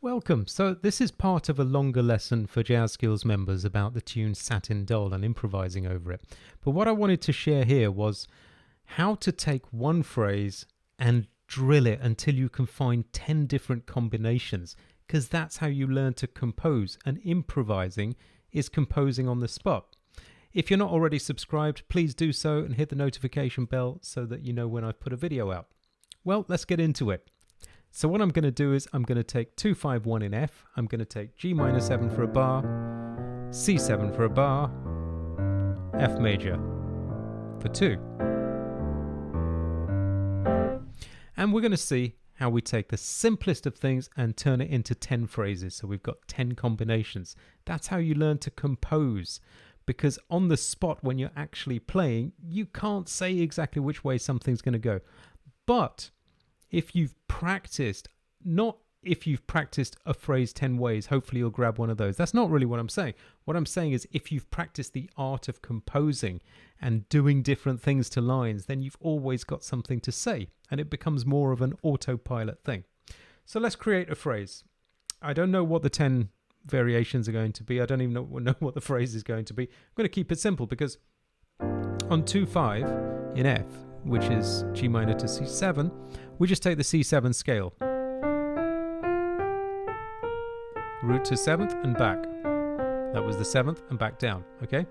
Welcome. So this is part of a longer lesson for Jazz Skills members about the tune Satin Doll and improvising over it. But what I wanted to share here was how to take one phrase and drill it until you can find 10 different combinations, because that's how you learn to compose, and improvising is composing on the spot. If you're not already subscribed, please do so and hit the notification bell so that you know when I put a video out. Well, let's get into it. So what I'm going to do is I'm going to take 2-5-1 in F, I'm going to take G minor 7 for a bar, C7 for a bar, F major for 2. And we're going to see how we take the simplest of things and turn it into 10 phrases. So we've got 10 combinations. That's how you learn to compose. Because on the spot when you're actually playing, you can't say exactly which way something's going to go. But if you've practiced, not if you've practiced a phrase 10 ways, hopefully you'll grab one of those. That's not really what I'm saying. What I'm saying is if you've practiced the art of composing and doing different things to lines, then you've always got something to say and it becomes more of an autopilot thing. So let's create a phrase. I don't know what the 10 variations are going to be. I don't even know what the phrase is going to be. I'm going to keep it simple because on 2-5 in F, which is G minor to C7, we just take the C7 scale. Root to 7th and back. That was the 7th and back down, okay?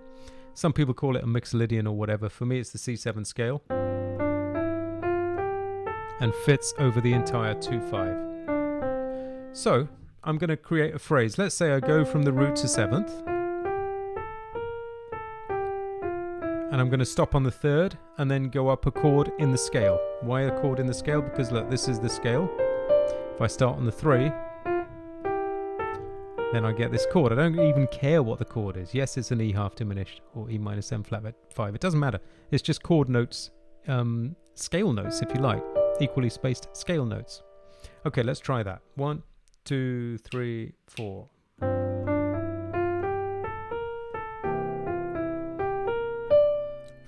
Some people call it a mixolydian or whatever. For me, it's the C7 scale. And fits over the entire 2-5. So, I'm going to create a phrase. Let's say I go from the root to 7th. And I'm going to stop on the 3rd and then go up a chord in the scale. Why a chord in the scale? Because look, this is the scale. If I start on the 3, then I get this chord. I don't even care what the chord is. Yes, it's an E half diminished or E minor 7 flat 5. It doesn't matter. It's just chord notes, scale notes if you like, equally spaced scale notes. Okay, let's try that. 1, 2, 3, 4.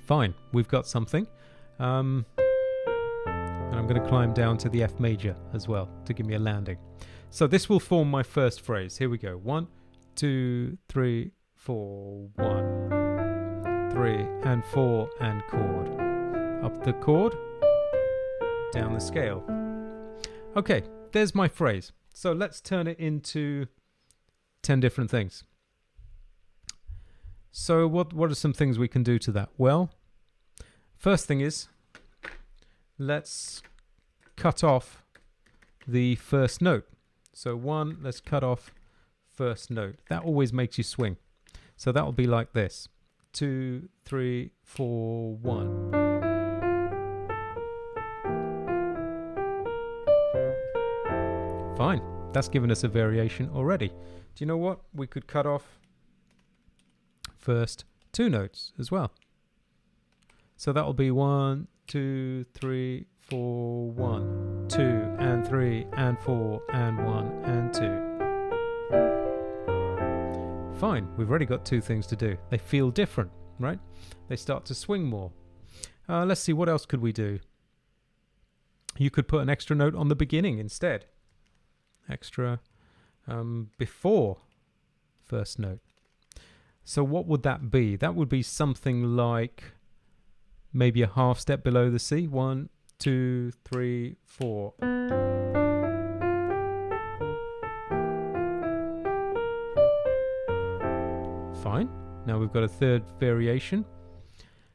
Fine, we've got something. And I'm going to climb down to the F major as well to give me a landing. So this will form my first phrase. Here we go. 1, 2, 3, 4, 1, 3, and 4, and chord. Up the chord, down the scale. Okay, there's my phrase. So let's turn it into 10 different things. So what are some things we can do to that? Well, first thing is, let's cut off the first note. So 1, let's cut off first note. That always makes you swing. So that will be like this. 2, 3, 4, 1. Fine. That's given us a variation already. Do you know what? We could cut off first 2 notes as well. So that will be 1, 2, 3, 4, 1, 2, and 3, and 4, and 1, and 2. Fine, we've already got 2 things to do. They feel different, right? They start to swing more. Let's see, what else could we do? You could put an extra note on the beginning instead. Extra before first note. So what would that be? That would be something like maybe a half step below the C. 1, 2, 3, 4. Fine. Now we've got a third variation.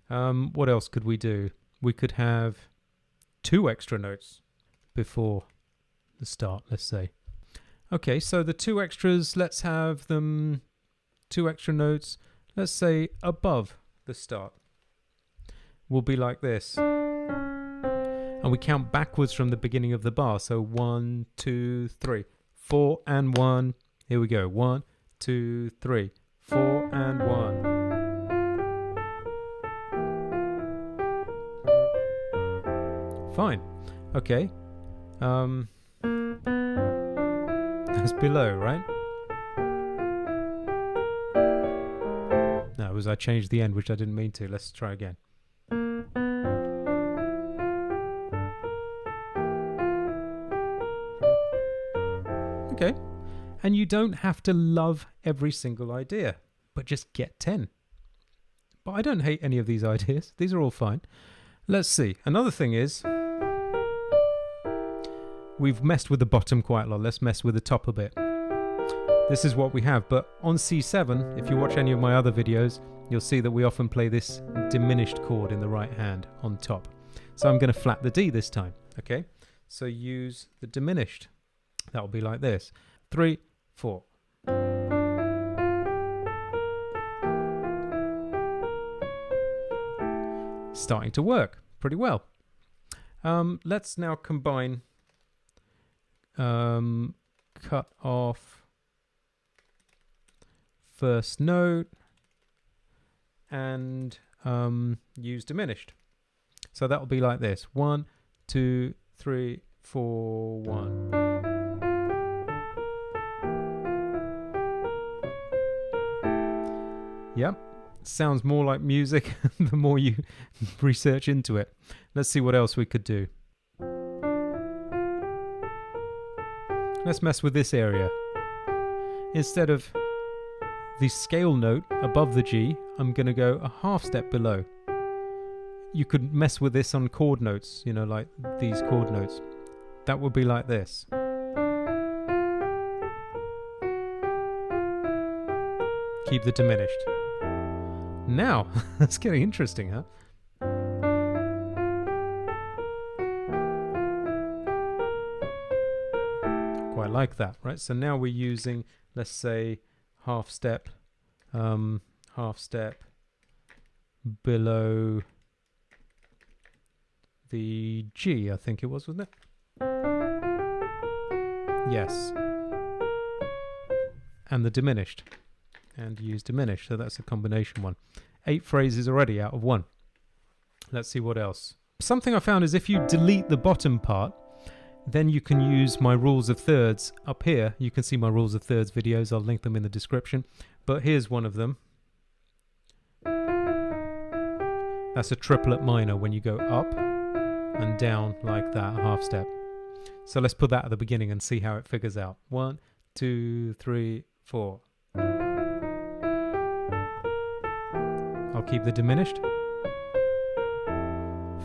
What else could we do? We could have 2 extra notes before the start, let's say. Okay, so the 2 extras, let's have them 2 extra notes, let's say above the start. Will be like this. And we count backwards from the beginning of the bar. So 1, 2, 3, 4, and 1. Here we go. 1, 2, 3, 4, and 1. Fine. Okay. That's below, right? No, it was I changed the end, which I didn't mean to. Let's try again. Okay, And you don't have to love every single idea, but just get 10. But I don't hate any of these ideas. These are all fine. Let's see. Another thing is, we've messed with the bottom quite a lot. Let's mess with the top a bit. This is what we have. But on C7, if you watch any of my other videos, you'll see that we often play this diminished chord in the right hand on top. So I'm going to flat the D this time. Okay? So use the diminished. That will be like this. 3, 4. Starting to work pretty well. Let's now combine cut off first note and use diminished. So that will be like this. 1, 2, 3, 4, 1. Yep. Sounds more like music the more you research into it. Let's see what else we could do. Let's mess with this area. Instead of the scale note above the G, I'm going to go a half step below. You could mess with this on chord notes, you know, like these chord notes. That would be like this. Keep the diminished. Now, that's getting interesting, huh? Quite like that, right? So now we're using, let's say, half step below the G, I think it was, wasn't it? Yes. And the diminished. And use diminished, so that's a combination one. 8 phrases already out of 1. Let's see what else. Something I found is if you delete the bottom part, then you can use my rules of thirds up here. You can see my rules of thirds videos. I'll link them in the description. But here's one of them. That's a triplet minor when you go up and down like that, half step. So let's put that at the beginning and see how it figures out. 1, 2, 3, 4. I'll keep the diminished.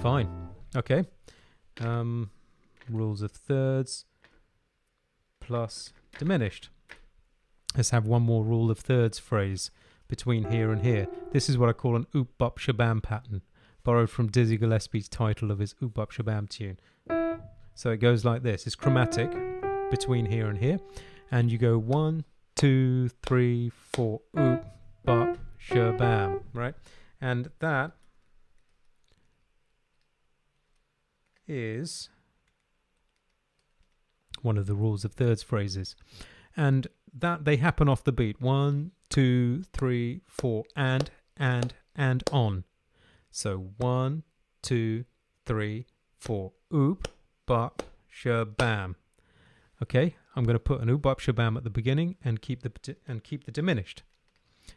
Fine. Okay. Rules of thirds plus diminished. Let's have one more rule of thirds phrase between here and here. This is what I call an oop bop shabam pattern, borrowed from Dizzy Gillespie's title of his oop bop shabam tune. So it goes like this. It's chromatic between here and here, and you go 1, 2, 3, 4, oop bop shabam, right? And that is one of the rules of thirds phrases, and that they happen off the beat. 1, 2, 3, 4, and on. So 1, 2, 3, 4, oop bop shabam. Okay, I'm going to put an oop bop shabam at the beginning and keep the diminished.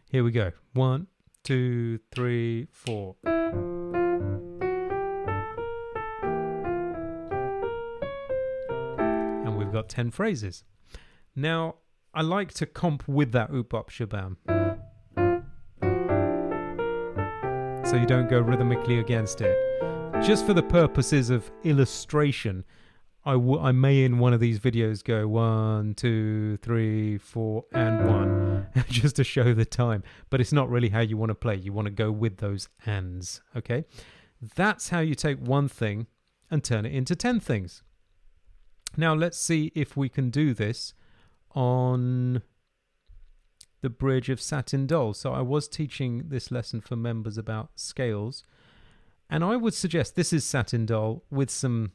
Here we go. 1, 2, 3, 4. And we've got 10 phrases. Now, I like to comp with that oop bop shabam, so you don't go rhythmically against it. Just for the purposes of illustration, I may in one of these videos go 1, 2, 3, 4, and 1, just to show the time. But it's not really how you want to play. You want to go with those ands, okay? That's how you take one thing and turn it into 10 things. Now let's see if we can do this on the bridge of Satin Doll. So I was teaching this lesson for members about scales, and I would suggest this is Satin Doll with some...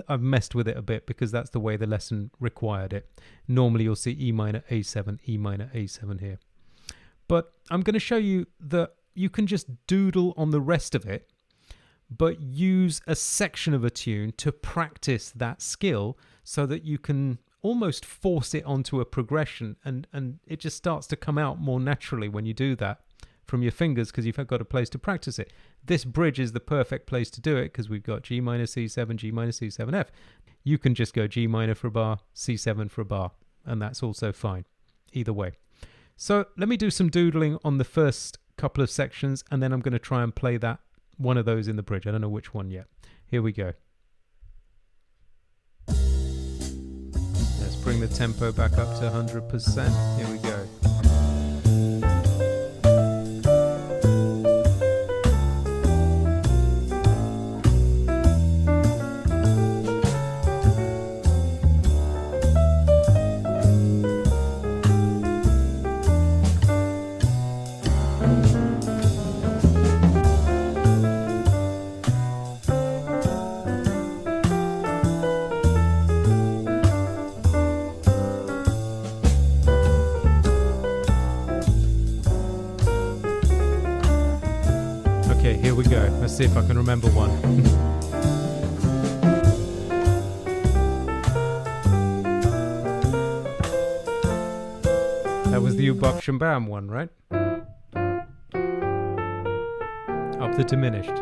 I've messed with it a bit because that's the way the lesson required it. Normally you'll see E minor, A7, E minor, A7 here. But I'm going to show you that you can just doodle on the rest of it, but use a section of a tune to practice that skill so that you can almost force it onto a progression, and it just starts to come out more naturally when you do that from your fingers because you've got a place to practice it. This bridge is the perfect place to do it because we've got G minor, C7, G minor, C7, F. You can just go G minor for a bar, C7 for a bar, and that's also fine. either way. So let me do some doodling on the first couple of sections, and then I'm going to try and play that one of those in the bridge. I don't know which one yet. Here we go. Let's bring the tempo back up to 100%. Here we go. Okay, here we go. Let's see if I can remember one. That was the Ubak Shambam one, right? Up the diminished.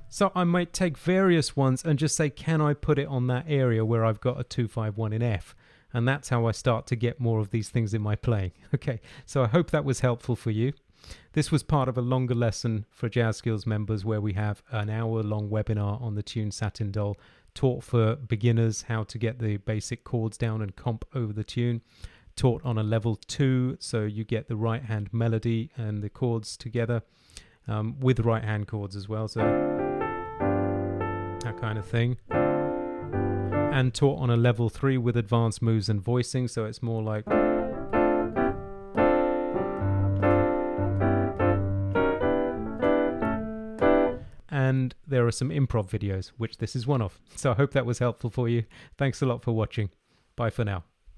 So I might take various ones and just say, can I put it on that area where I've got a 2-5-1 in F? And that's how I start to get more of these things in my playing. Okay, so I hope that was helpful for you. This was part of a longer lesson for Jazz Skills members where we have an hour-long webinar on the tune Satin Doll, taught for beginners how to get the basic chords down and comp over the tune, taught on a level 2, so you get the right-hand melody and the chords together with right-hand chords as well, so that kind of thing. And taught on a level 3 with advanced moves and voicing, so it's more like... And there are some improv videos, which this is one of. So I hope that was helpful for you. Thanks a lot for watching. Bye for now.